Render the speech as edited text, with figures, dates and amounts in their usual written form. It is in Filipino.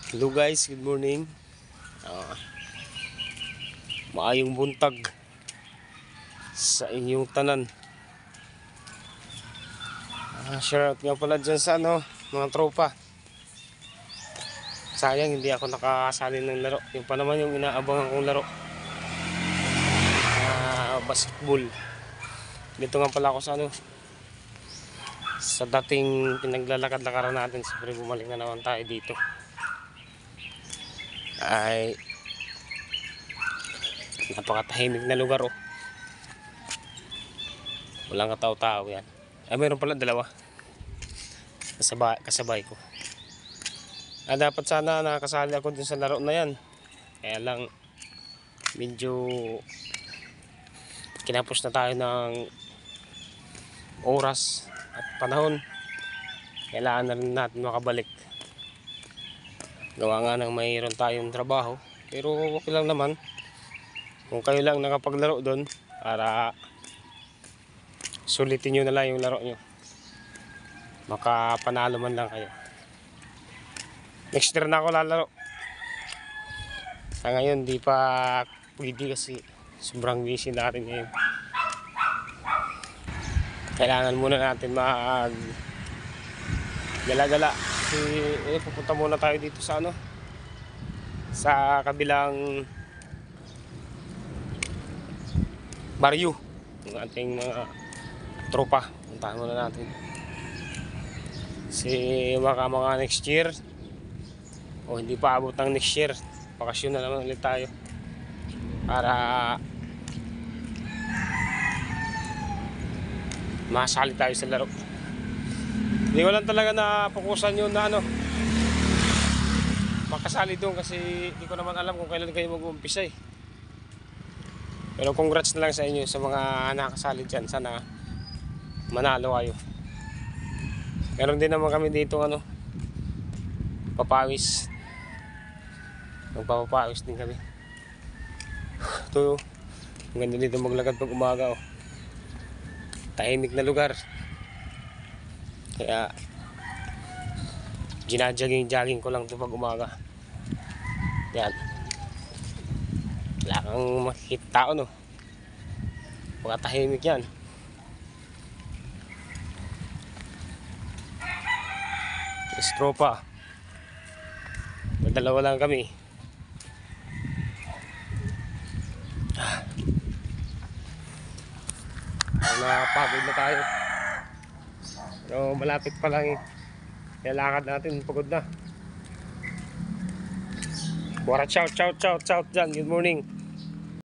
Hello guys, good morning. Maayong buntag sa inyong tanan. Shoutout nga pala dyan sa mga tropa. Sayang hindi ako nakasali ng laro. Yung pa naman yung inaabangan kong laro, basketball. Dito nga pala ako sa dating pinaglalakad-lakaran natin. Siyempre bumalik na naman tayo dito. Ay napakatahimik na lugar walang katao-tao yan. Ay mayroon pala dalawa kasabay ko. Dapat sana nakasali ako dun sa laro na yan, kaya lang medyo kinapos na tayo ng oras at panahon. Kailangan na rin natin makabalik, gawa nga ng mayroon tayong trabaho. Pero okay lang naman kung kayo lang nakapaglaro doon, para sulitin nyo na lang yung laro nyo, makapanalo man lang kayo. Next year na ako lalaro. Sa ngayon di pa pwede kasi sobrang busy natin ngayon. Kailangan muna natin mag gala-gala. Kasi pupunta muna tayo dito sa sa kabilang baryo ng ating mga tropa. Puntahan muna natin. Kasi baka mga next year o hindi pa abot ng next year, bakasyon na naman ulit tayo para masali tayo sa laro. Hindi ko lang talaga napukusan yun na makasali doon, kasi hindi ko naman alam kung kailan kayo mag-uumpisa eh. Pero congrats na lang sa inyo sa mga nakasali dyan. Sana manalo kayo. Meron din naman kami dito papawis. Magpapapawis din kami. Ito, ang ganda dito maglakad pag umaga tahimik na lugar, kaya ginajaging ko lang ito pag umaga. Yan, wala kang makikita tao pagkatahimik yan. Yes, tropa, dalawa lang kami. Napagod na tayo, pero malapit pa lang kaya lakad natin, pagod na. Shout dyan, good morning.